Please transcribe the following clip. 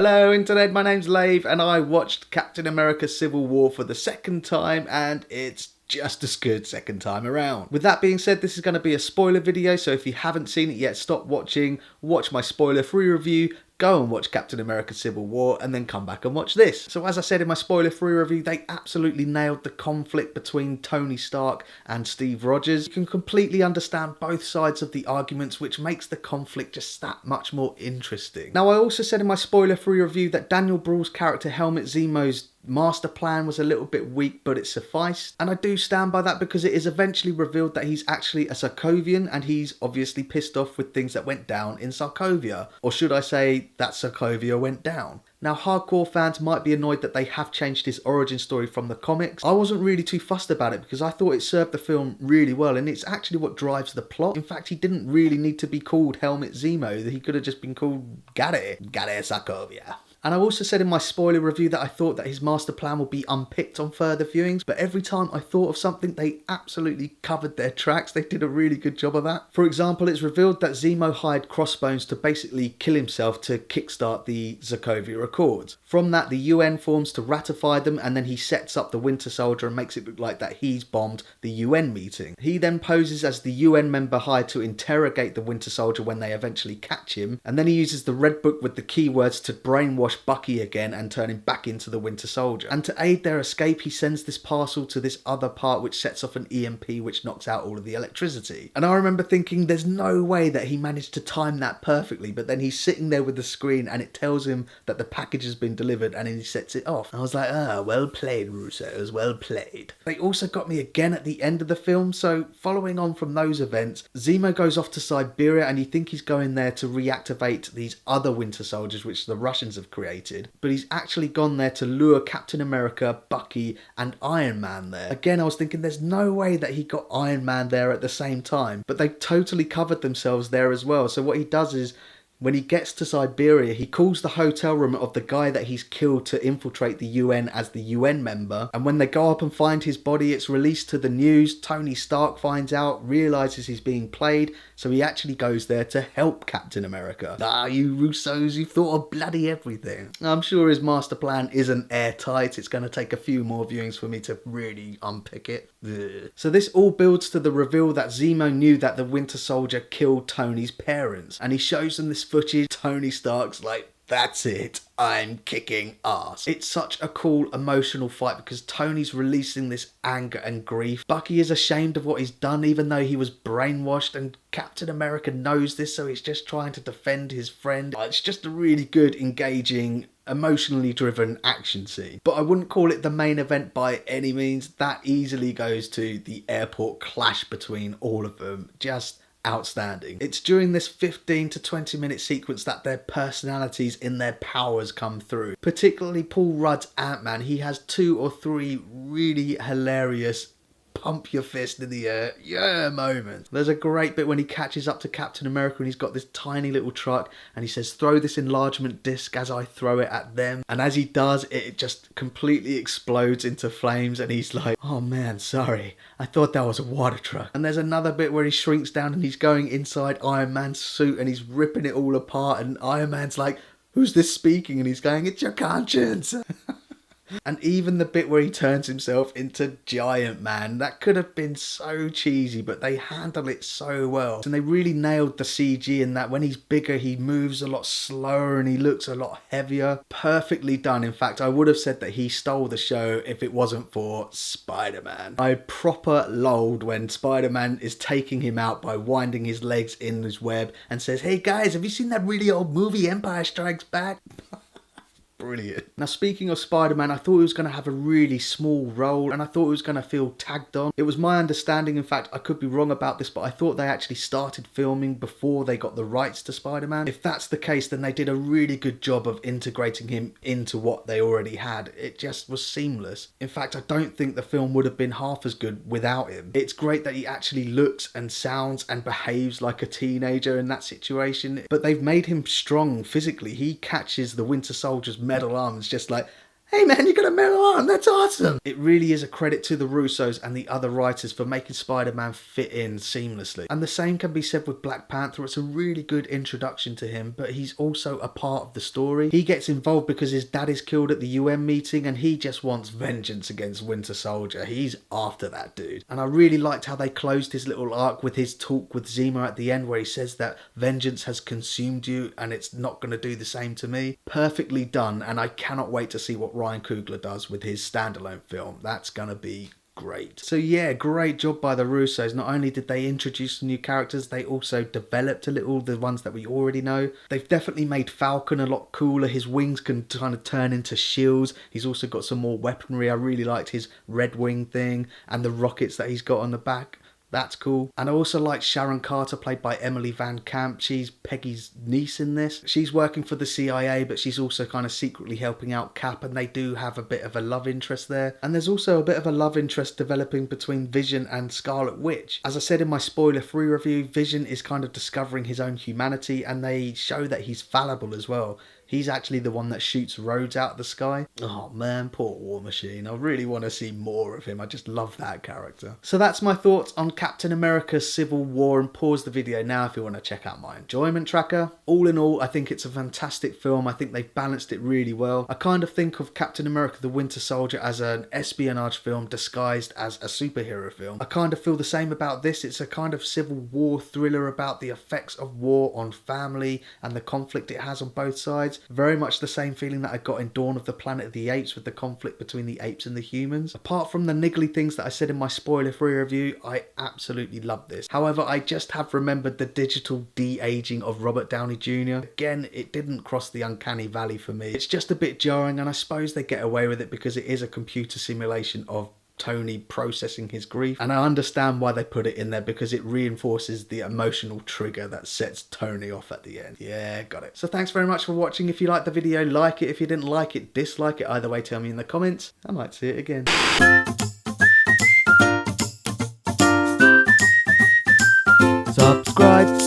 Hello internet, my name's Lave and I watched Captain America Civil War for the second time and it's just as good second time around. With that being said, this is going to be a spoiler video, so if you haven't seen it yet, stop watching, watch my spoiler-free review, go and watch Captain America Civil War, and then come back and watch this. So as I said in my spoiler-free review, they absolutely nailed the conflict between Tony Stark and Steve Rogers. You can completely understand both sides of the arguments, which makes the conflict just that much more interesting. Now, I also said in my spoiler-free review that Daniel Bruhl's character Helmut Zemo's master plan was a little bit weak, but it sufficed, and I do stand by that because it is eventually revealed that he's actually a Sokovian and he's obviously pissed off with things that went down in Sokovia, or should I say that Sokovia went down. Now, hardcore fans might be annoyed that they have changed his origin story from the comics. I wasn't really too fussed about it because I thought it served the film really well, and it's actually what drives the plot. In fact, he didn't really need to be called Helmut Zemo. He could have just been called Gare Sokovia. And I also said in my spoiler review that I thought that his master plan would be unpicked on further viewings, but every time I thought of something, they absolutely covered their tracks. They did a really good job of that. For example, it's revealed that Zemo hired Crossbones to basically kill himself to kickstart the Sokovia Accords. From that, the UN forms to ratify them, and then he sets up the Winter Soldier and makes it look like that he's bombed the UN meeting. He then poses as the UN member hired to interrogate the Winter Soldier when they eventually catch him, and then he uses the Red Book with the keywords to brainwash Bucky again and turn him back into the Winter Soldier. And to aid their escape, he sends this parcel to this other part which sets off an EMP which knocks out all of the electricity. And I remember thinking there's no way that he managed to time that perfectly, but then he's sitting there with the screen and it tells him that the package has been delivered and he sets it off. I was like, well played, Russos, well played. They also got me again at the end of the film, so following on from those events, Zemo goes off to Siberia and you think he's going there to reactivate these other Winter Soldiers which the Russians have created, but he's actually gone there to lure Captain America, Bucky and Iron Man there. Again, I was thinking there's no way that he got Iron Man there at the same time, but they totally covered themselves there as well. So what he does is, when he gets to Siberia, he calls the hotel room of the guy that he's killed to infiltrate the UN as the UN member. And when they go up and find his body, it's released to the news. Tony Stark finds out, realises he's being played, so he actually goes there to help Captain America. You Russos, you've thought of bloody everything. I'm sure his master plan isn't airtight. It's going to take a few more viewings for me to really unpick it. Ugh. So this all builds to the reveal that Zemo knew that the Winter Soldier killed Tony's parents. And he shows them this footage. Tony Stark's like, that's it, I'm kicking ass. It's such a cool emotional fight because Tony's releasing this anger and grief. Bucky is ashamed of what he's done even though he was brainwashed, and Captain America knows this, so he's just trying to defend his friend. It's just a really good, engaging, emotionally driven action scene. But I wouldn't call it the main event by any means. That easily goes to the airport clash between all of them. Just outstanding. It's during this 15 to 20 minute sequence that their personalities in their powers come through. Particularly Paul Rudd's Ant-Man. He has 2 or 3 really hilarious pump your fist in the air, yeah moments. There's a great bit when he catches up to Captain America and he's got this tiny little truck and he says, throw this enlargement disc as I throw it at them. And as he does, it just completely explodes into flames and he's like, oh man, sorry, I thought that was a water truck. And there's another bit where he shrinks down and he's going inside Iron Man's suit and he's ripping it all apart and Iron Man's like, who's this speaking? And he's going, it's your conscience. And even the bit where he turns himself into Giant Man, that could have been so cheesy, but they handle it so well. And they really nailed the CG in that when he's bigger, he moves a lot slower and he looks a lot heavier. Perfectly done. In fact, I would have said that he stole the show if it wasn't for Spider-Man. I proper lolled when Spider-Man is taking him out by winding his legs in his web and says, hey guys, have you seen that really old movie Empire Strikes Back? Brilliant. Now, speaking of Spider-Man, I thought he was going to have a really small role and I thought he was going to feel tagged on. It was my understanding, in fact, I could be wrong about this, but I thought they actually started filming before they got the rights to Spider-Man. If that's the case, then they did a really good job of integrating him into what they already had. It just was seamless. In fact, I don't think the film would have been half as good without him. It's great that he actually looks and sounds and behaves like a teenager in that situation, but they've made him strong physically. He catches the Winter Soldier's metal arms just like, Hey man, you got a metal arm, that's awesome! It really is a credit to the Russos and the other writers for making Spider-Man fit in seamlessly. And the same can be said with Black Panther. It's a really good introduction to him, but he's also a part of the story. He gets involved because his dad is killed at the UN meeting and he just wants vengeance against Winter Soldier. He's after that dude. And I really liked how they closed his little arc with his talk with Zemo at the end where he says that vengeance has consumed you and it's not going to do the same to me. Perfectly done, and I cannot wait to see what Ryan Coogler does with his standalone film. That's going to be great. So yeah, great job by the Russos. Not only did they introduce new characters, they also developed a little the ones that we already know. They've definitely made Falcon a lot cooler. His wings can kind of turn into shields. He's also got some more weaponry. I really liked his red wing thing and the rockets that he's got on the back. That's cool. And I also like Sharon Carter, played by Emily Van Camp. She's Peggy's niece in this. She's working for the CIA, but she's also kind of secretly helping out Cap, and they do have a bit of a love interest there. And there's also a bit of a love interest developing between Vision and Scarlet Witch. As I said in my spoiler-free review, Vision is kind of discovering his own humanity, and they show that he's fallible as well. He's actually the one that shoots Rhodes out of the sky. Oh man, poor War Machine. I really want to see more of him. I just love that character. So that's my thoughts on Captain America Civil War, and pause the video now if you want to check out my enjoyment tracker. All in all, I think it's a fantastic film. I think they've balanced it really well. I kind of think of Captain America the Winter Soldier as an espionage film disguised as a superhero film. I kind of feel the same about this. It's a kind of Civil War thriller about the effects of war on family and the conflict it has on both sides. Very much the same feeling that I got in Dawn of the Planet of the Apes with the conflict between the apes and the humans. Apart from the niggly things that I said in my spoiler-free review, I absolutely love this. However, I just have remembered the digital de-aging of Robert Downey Jr. Again, it didn't cross the uncanny valley for me. It's just a bit jarring, and I suppose they get away with it because it is a computer simulation of Tony processing his grief, and I understand why they put it in there because it reinforces the emotional trigger that sets Tony off at the end. Yeah, got it. So thanks very much for watching. If you liked the video, like it. If you didn't like it, dislike it. Either way, tell me in the comments. I might see it again. Subscribe.